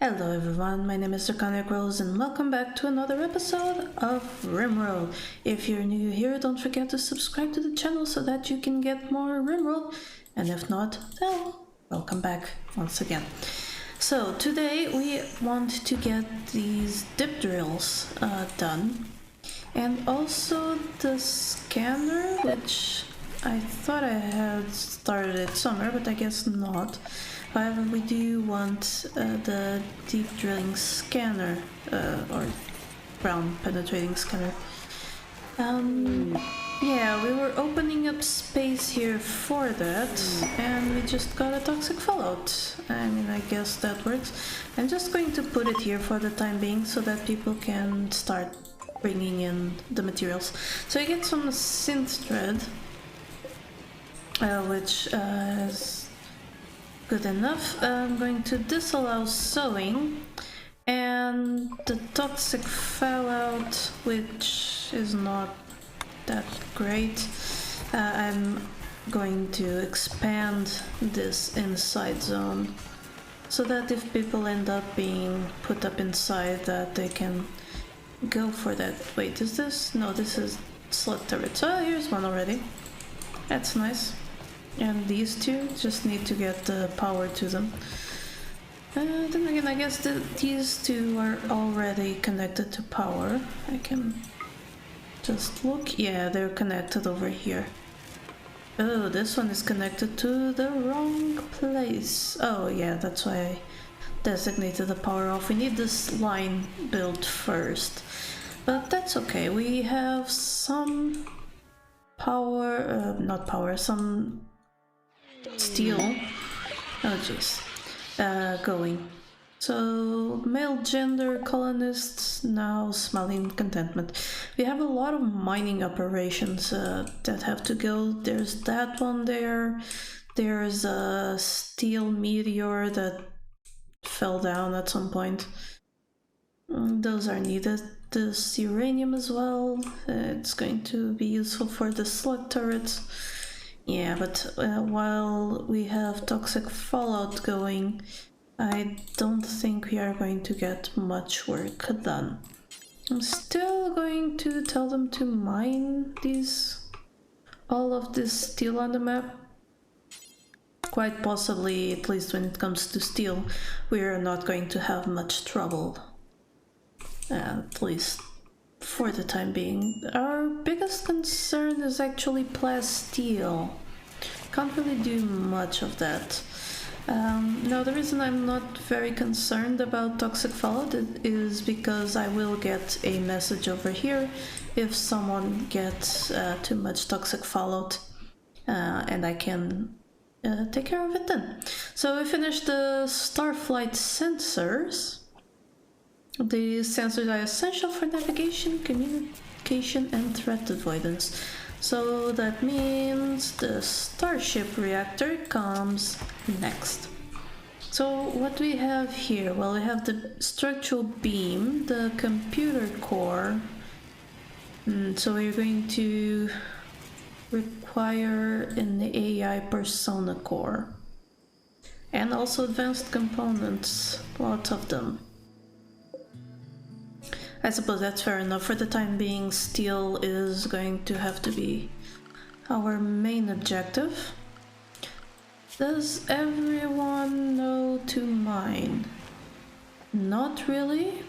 Hello everyone, my name is Draconicrose and welcome back to another episode of Rimworld. If you're new here, don't forget to subscribe to the channel so that you can get more Rimworld, and if not, then welcome back once again. So today we want to get these dip drills done, and also the scanner, which I thought I had started it somewhere, but I guess not. However, we do want the deep drilling scanner, or ground penetrating scanner. Yeah, we were opening up space here for that, and we just got a toxic fallout. I mean, I guess that works. I'm just going to put it here for the time being so that people can start bringing in the materials. So you get some synth thread, which is good enough. I'm going to disallow sewing, and the toxic fallout, which is not that great, I'm going to expand this inside zone so that if people end up being put up inside, that they can go for that. Wait, is this? No, this is slug turrets. Oh, here's one already. That's nice. And these two just need to get the power to them. Then again, I guess these two are already connected to power. I can just look. Yeah, they're connected over here. Oh, this one is connected to the wrong place. Oh yeah, that's why I designated the power off. We need this line built first. But that's okay. We have some power, not power, some steel, oh jeez, going. So male gender colonists now smelling contentment. We have a lot of mining operations that have to go. There's that one there. There's a steel meteor that fell down at some point. Those are needed. This uranium as well. It's going to be useful for the slug turrets. Yeah, but while we have toxic fallout going, I don't think we are going to get much work done. I'm still going to tell them to mine all of this steel on the map. Quite possibly, at least when it comes to steel, we are not going to have much trouble. At least for the time being. Our biggest concern is actually plasteel. Can't really do much of that. Now, the reason I'm not very concerned about toxic fallout is because I will get a message over here if someone gets too much toxic fallout, and I can take care of it then. So we finished the starflight sensors. The sensors are essential for navigation, communication, and threat avoidance. So that means the starship reactor comes next. So what we have here? Well, we have the structural beam, the computer core. So we're going to require an AI persona core. And also advanced components, lots of them. I suppose that's fair enough. For the time being, steel is going to have to be our main objective. Does everyone know to mine? Not really.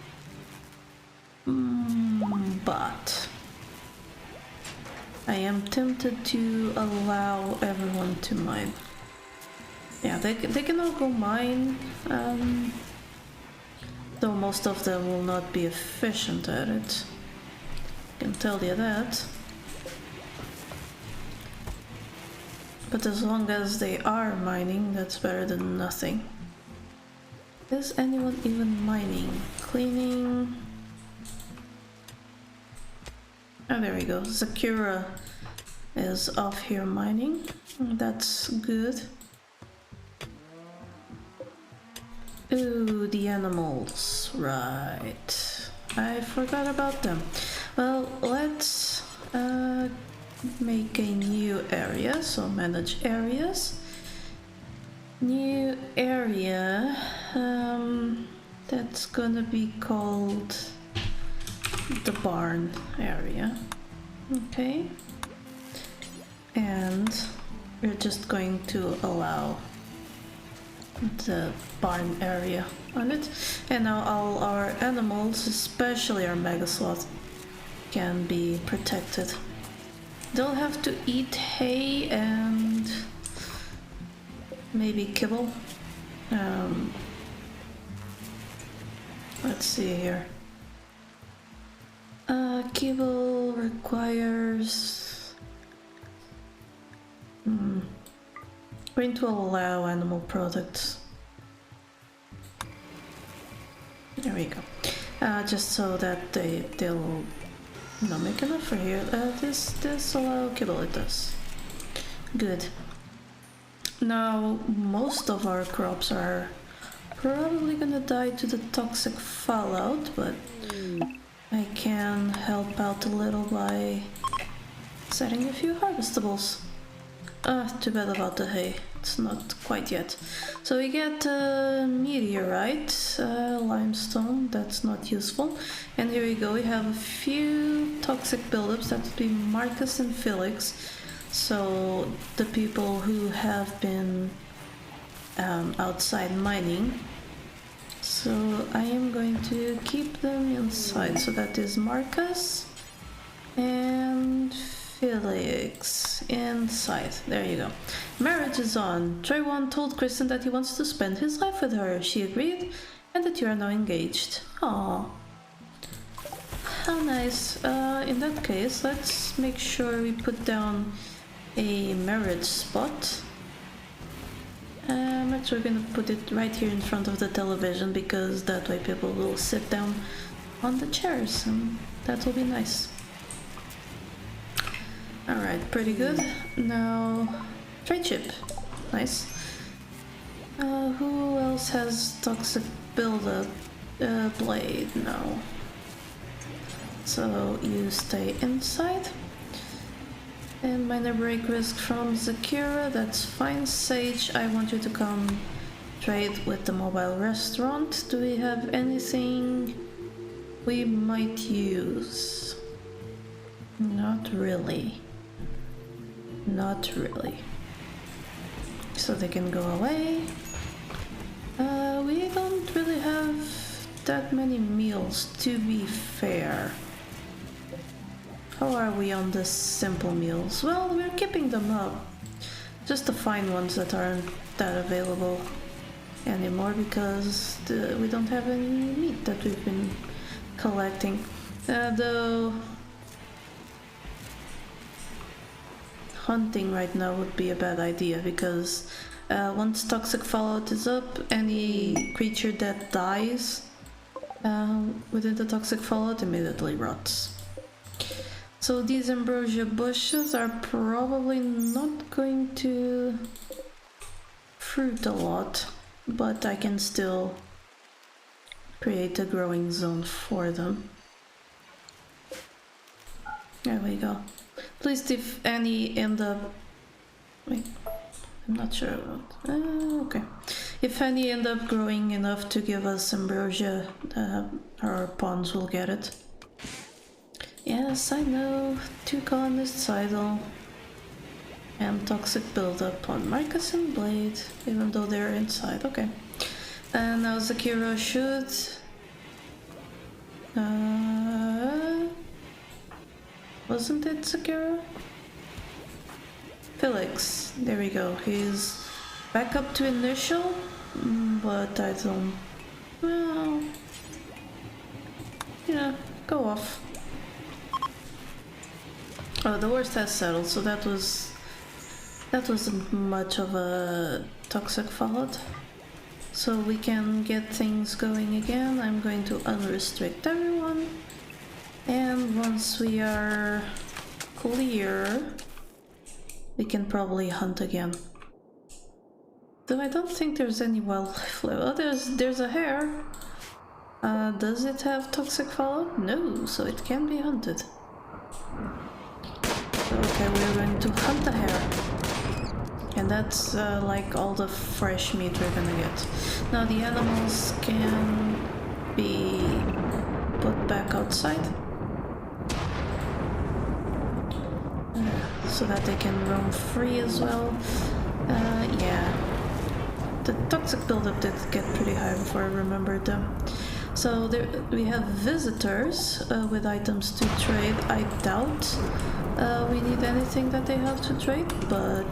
But I am tempted to allow everyone to mine. Yeah, they can all go mine. Though most of them will not be efficient at it. I can tell you that. But as long as they are mining, that's better than nothing. Is anyone even mining? Cleaning? Oh, there we go. Zakira is off here mining. That's good. Ooh, the animals, right. I forgot about them. Well, let's make a new area, so manage areas. New area. That's gonna be called the barn area. Okay. And we're just going to allow the barn area on it. And now all our animals, especially our mega sloth, can be protected. They'll have to eat hay and maybe kibble. Let's see here. Kibble requires... going to allow animal products. There we go. Just so that they'll not make enough for here. This allow kibble, it does. Good. Now, most of our crops are probably gonna die to the toxic fallout, but I can help out a little by setting a few harvestables. Too bad about the hay. It's not quite yet. So we get meteorite, limestone, that's not useful. And here we go, we have a few toxic buildups, that would be Marcus and Felix. So the people who have been outside mining. So I am going to keep them inside. So that is Marcus and Felix inside. There you go. Marriage is on. Trayvon told Kristen that he wants to spend his life with her. She agreed, and that you are now engaged. Aww. How nice. In that case, let's make sure we put down a marriage spot. I'm actually gonna put it right here in front of the television, because that way people will sit down on the chairs, and that will be nice. Alright, pretty good. Now, trade ship. Nice. Who else has toxic buildup? Blade, no. So you stay inside. And minor break risk from Zakira, that's fine. Sage, I want you to come trade with the mobile restaurant. Do we have anything we might use? Not really. Not really. So they can go away. We don't really have that many meals, to be fair. How are we on the simple meals? Well, we're keeping them up. Just the fine ones that aren't that available anymore, because we don't have any meat that we've been collecting. Though hunting right now would be a bad idea, because once toxic fallout is up, any creature that dies within the toxic fallout immediately rots. So these ambrosia bushes are probably not going to fruit a lot, but I can still create a growing zone for them. There we go. At least if any end up... Wait, I'm not sure about... okay. If any end up growing enough to give us ambrosia, our pawns will get it. Yes, I know. 2 colonists idle. And toxic buildup on Marcus and Blade, even though they're inside. Okay. And now Zakira should... wasn't it Zakira? Felix. There we go. He's back up to initial, but I don't... Well... Yeah, go off. Oh, the worst has settled, so that wasn't much of a toxic fallout. So we can get things going again. I'm going to unrestrict everyone. And once we are clear, we can probably hunt again. Though I don't think there's any wildlife left. Oh, there's a hare. Does it have toxic fallout? No, so it can be hunted. Okay, we're going to hunt the hare. And that's like all the fresh meat we're gonna get. Now the animals can put back outside. So that they can roam free as well. Yeah. The toxic buildup did get pretty high before I remembered them. So there, we have visitors with items to trade. I doubt we need anything that they have to trade, but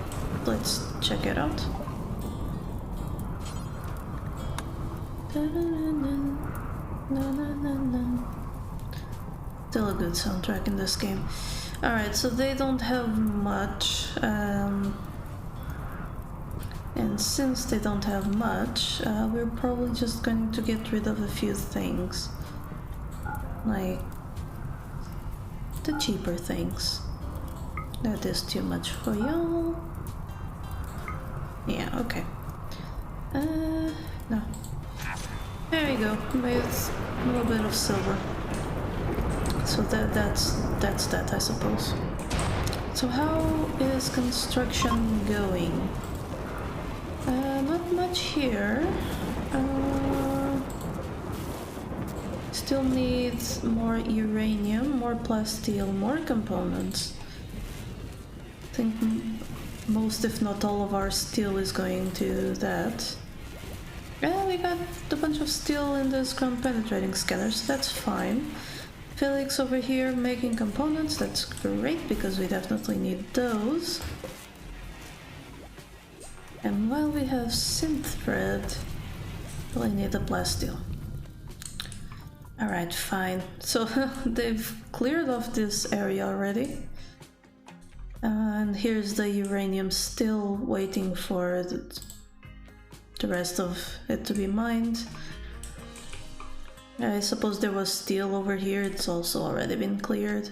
let's check it out. Still a good soundtrack in this game. Alright, so they don't have much, and since they don't have much, we're probably just going to get rid of a few things. Like the cheaper things. That is too much for y'all. Yeah, okay. No. There you go, with a little bit of silver. So that's that, I suppose. So how is construction going? Not much here. Still needs more uranium, more plasteel, more components. I think most, if not all, of our steel is going to that. Yeah, we got a bunch of steel in this ground penetrating scanners, that's fine. Felix over here making components, that's great because we definitely need those. And while we have synth thread, we'll need the plasteel. Alright, fine. So they've cleared off this area already. And here's the uranium still waiting for the rest of it to be mined. I suppose there was steel over here, it's also already been cleared.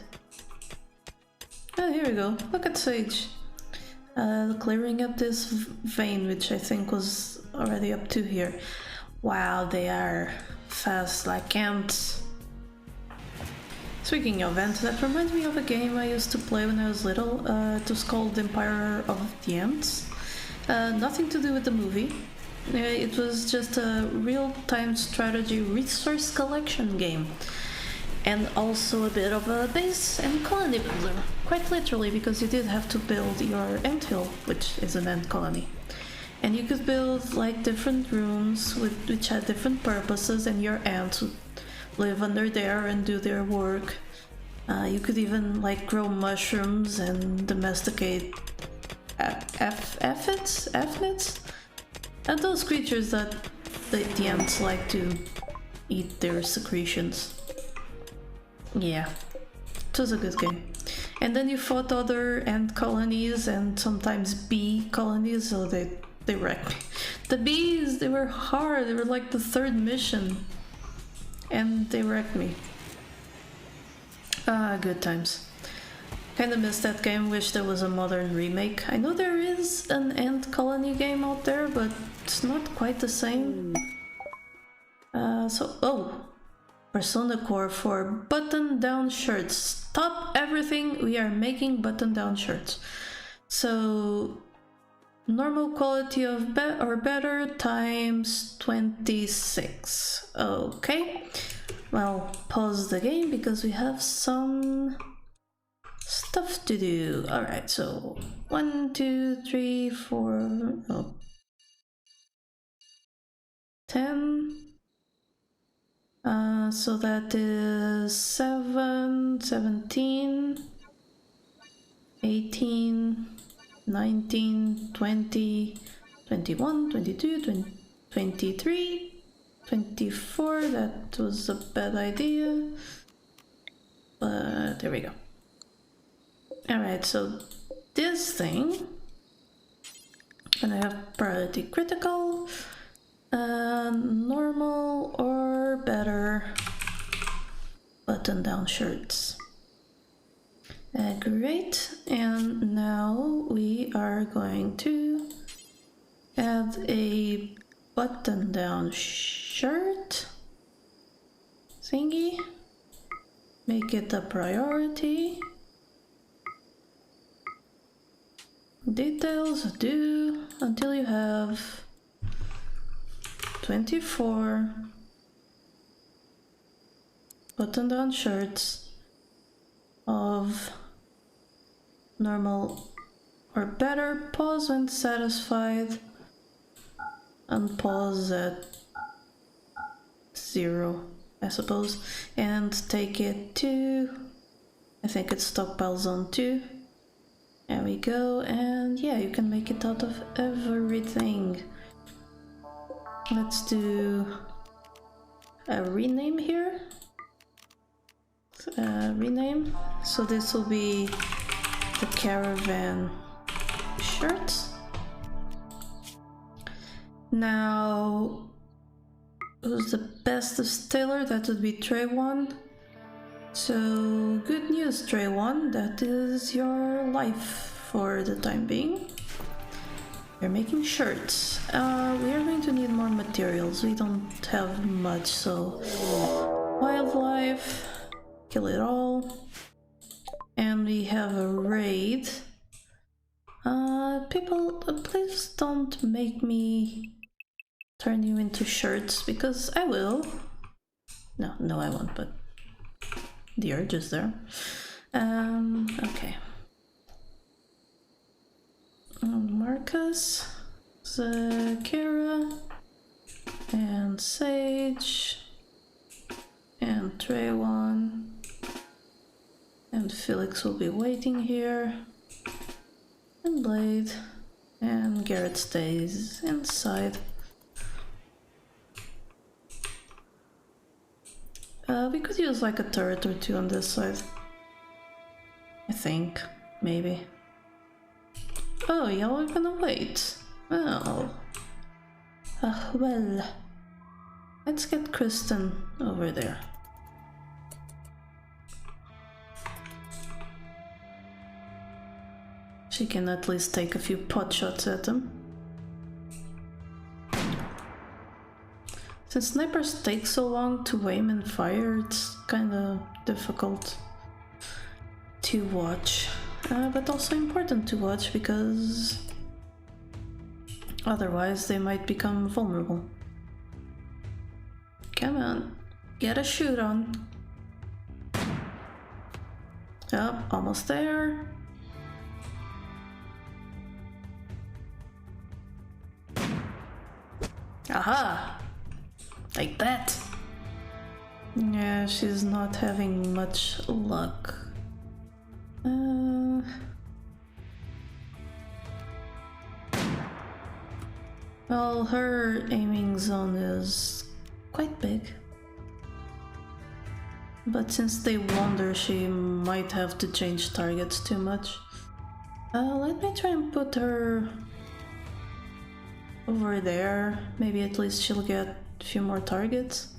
Oh, here we go, look at Sage. Clearing up this vein, which I think was already up to here. Wow, they are fast like ants. Speaking of ants, that reminds me of a game I used to play when I was little. It was called Empire of the Ants. Nothing to do with the movie. It was just a real-time strategy resource collection game. And also a bit of a base and colony builder. Quite literally, because you did have to build your anthill, which is an ant colony. And you could build like different rooms which had different purposes, and your ants would live under there and do their work. You could even like grow mushrooms and domesticate aphids? And those creatures that the ants like to eat their secretions. Yeah, it was a good game. And then you fought other ant colonies and sometimes bee colonies, so they wrecked me. The bees, they were hard, they were like the third mission. And they wrecked me. Ah, good times. Kinda missed that game, wish there was a modern remake. I know there is an ant colony game out there, but it's not quite the same. Oh! Persona Core for button-down shirts. Stop everything, we are making button-down shirts. So, normal quality of or better times 26. Okay. Well, pause the game because we have some stuff to do. Alright, so 1, 2, 3, 4, 10. So that is 7, 17, 18, 19, 20, 21, 22, 23, 24. That was a bad idea. But there we go. Alright, so this thing, and I have priority critical, normal or better button down shirts. Great, and now we are going to add a button down shirt thingy, make it a priority. Details do until you have 24 button down shirts of normal or better, pause when satisfied, unpause at 0, I suppose, and take it to, I think it's stockpile zone 2. There we go, and yeah, you can make it out of everything. Let's do a rename here. Rename. So this will be the caravan shirts. Now, who's the best of tailor? That would be Tray 1. So, good news, Tray 1, that is your life for the time being. We're making shirts. We are going to need more materials. We don't have much, so wildlife, kill it all. And we have a raid. People, please don't make me turn you into shirts, because I will. No, I won't, but the urge is there. Okay. Marcus, Zakira, and Sage, and Tray 1, and Felix will be waiting here, and Blade, and Garrett stays inside. We could use like a turret or two on this side. I think, maybe. Oh, y'all are gonna wait. Well. Well. Let's get Kristen over there. She can at least take a few pot shots at them. Since snipers take so long to aim and fire, it's kinda difficult to watch. But also important to watch because otherwise they might become vulnerable. Come on, get a shoot on. Oh, almost there. Aha! Like that. Yeah, she's not having much luck. Well, her aiming zone is quite big. But since they wander, she might have to change targets too much. Let me try and put her over there. Maybe at least she'll get a few more targets.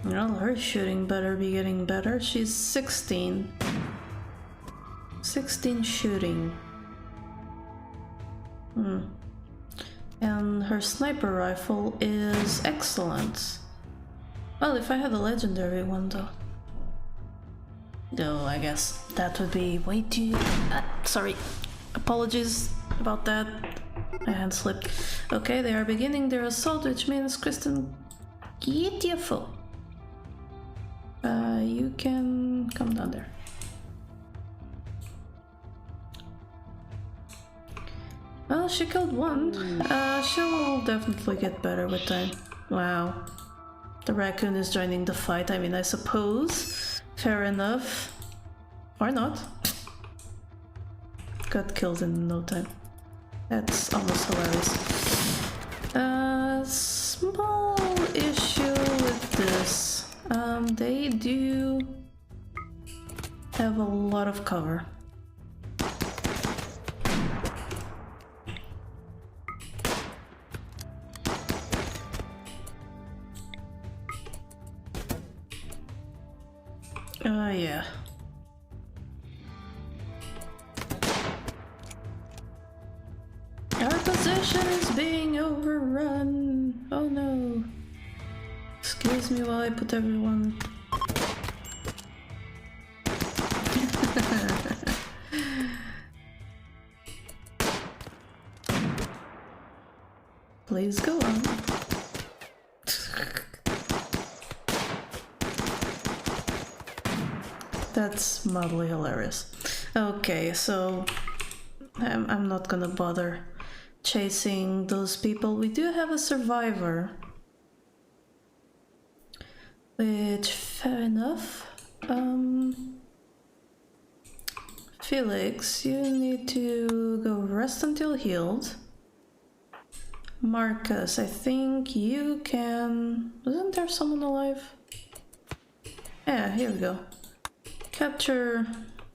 Well, her shooting better be getting better. She's 16. 16 shooting. And her sniper rifle is excellent. Well, if I had a legendary one though. Though I guess that would be way too... sorry. Apologies about that. My hand slipped. Okay, they are beginning their assault, which means Kristen, get your foe. You can come down there. Well, she killed one. She'll definitely get better with time. Wow. The raccoon is joining the fight. I mean, I suppose. Fair enough. Or not. Got killed in no time. That's almost hilarious. Small issue with this. They do have a lot of cover. Yeah. Our position is being overrun. Oh no. Excuse me while I put everyone... Please go on. That's mildly hilarious. Okay, so I'm not gonna bother chasing those people. We do have a survivor, which, fair enough. Felix, you need to go rest until healed. Marcus, I think you can... Isn't there someone alive? Yeah, here we go. Capture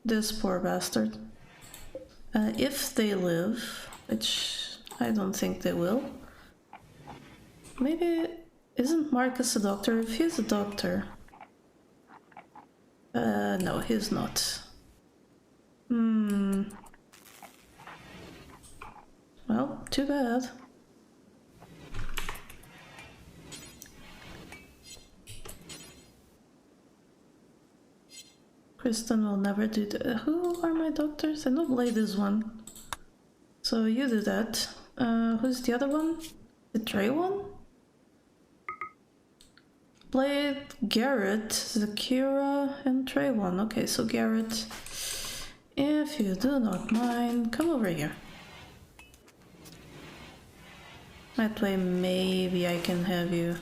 this poor bastard. If they live, which I don't think they will. Maybe... Isn't Marcus a doctor? If he's a doctor... no, he's not. Well, too bad. Kristen will never do that. Who are my doctors? I know Blade is one. So you do that. Who's the other one? The Trey one? Blade, Garrett, Zakira, and Trey one. Okay, so Garrett, if you do not mind, come over here. That way maybe I can have you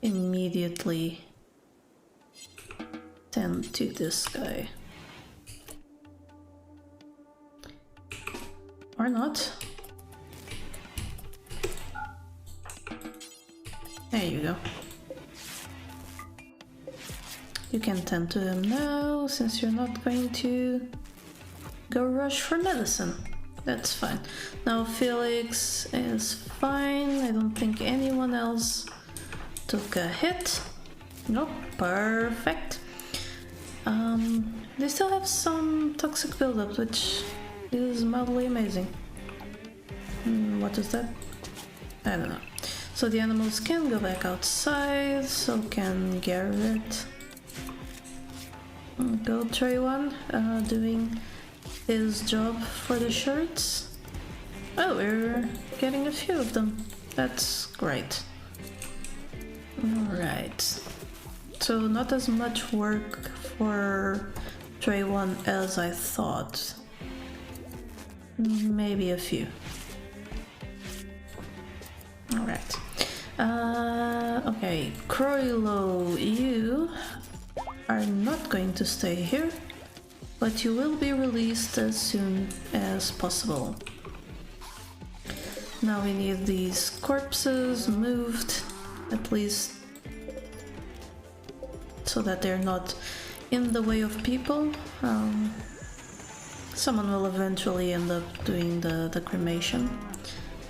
immediately tend to this guy. Or not. There you go. You can tend to him now, since you're not going to go rush for medicine. That's fine. Now Felix is fine. I don't think anyone else took a hit. Nope, perfect. They still have some toxic buildup, which is mildly amazing. What is that? I don't know. So the animals can go back outside, so can Garrett. Go Trey one, doing his job for the shirts. Oh, we're getting a few of them. That's great. Alright. So not as much work for Trey one as I thought. Maybe a few. Alright. Okay, Croylo, you are not going to stay here, but you will be released as soon as possible. Now we need these corpses moved, at least so that they're not in the way of people. Someone will eventually end up doing the cremation,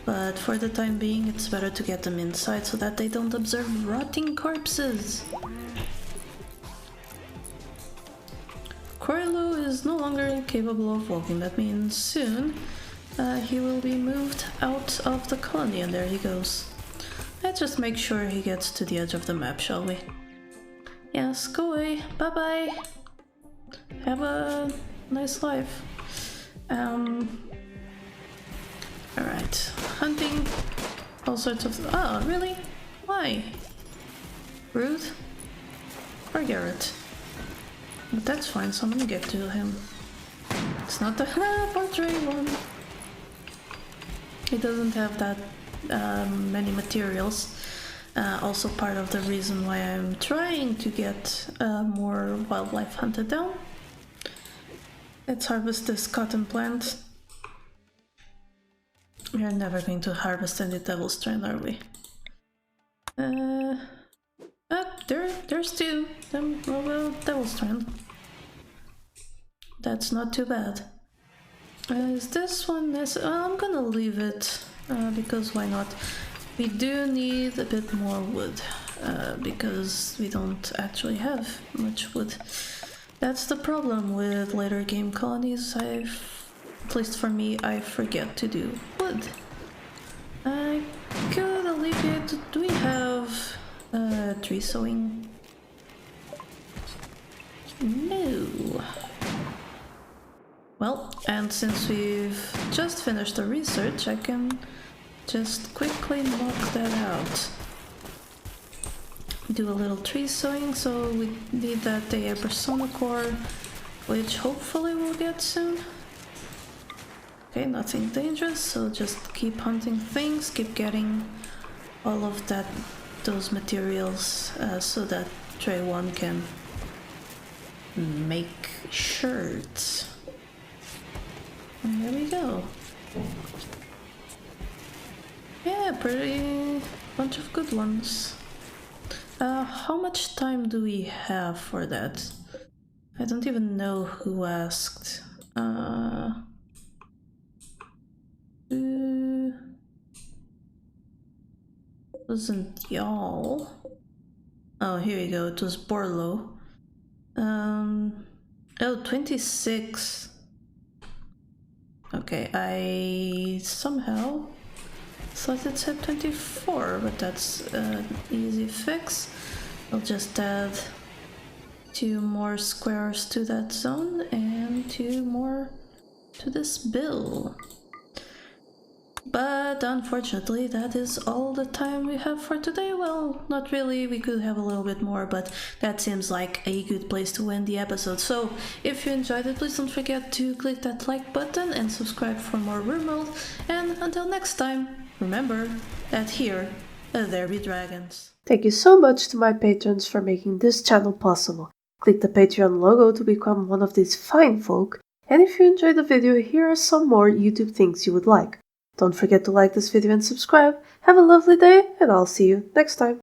but for the time being it's better to get them inside so that they don't observe rotting corpses. Corlo is no longer capable of walking. That means soon he will be moved out of the colony, and there he goes. Let's just make sure he gets to the edge of the map, shall we? Yes, go away. Bye-bye. Have a nice life. Alright. Hunting. All sorts of... Oh, really? Why? Rude? Or Garrett? But that's fine, so I'm gonna get to him. It's not the portrait one. He doesn't have that many materials. Also part of the reason why I'm trying to get more wildlife hunted down. Let's harvest this cotton plant. We are never going to harvest any devil's strand, are we? There's two. Well, devil's strand. That's not too bad. Is this one I'm gonna leave it, because why not? We do need a bit more wood, because we don't actually have much wood. That's the problem with later game colonies. At least for me, I forget to do wood. I could alleviate... Do we have tree sowing? No. Well, and since we've just finished the research, I can just quickly knock that out. do a little tree sewing, so we need that the persona core, which hopefully we'll get soon. Okay, nothing dangerous, so just keep hunting things, keep getting all of those materials so that Tray 1 can make shirts. And there we go. Yeah, pretty bunch of good ones. How much time do we have for that? I don't even know who asked. Wasn't y'all? Oh, here we go. It was Borlo. Oh, 26. Okay, I somehow thought it said 24, but that's an easy fix. I'll just add 2 more squares to that zone and 2 more to this bill. But unfortunately, that is all the time we have for today. Well, not really, we could have a little bit more, but that seems like a good place to end the episode. So, if you enjoyed it, please don't forget to click that like button and subscribe for more Rimworld. And until next time, remember that here, there be dragons. Thank you so much to my patrons for making this channel possible. Click the Patreon logo to become one of these fine folk. And if you enjoyed the video, here are some more YouTube things you would like. Don't forget to like this video and subscribe. Have a lovely day, and I'll see you next time.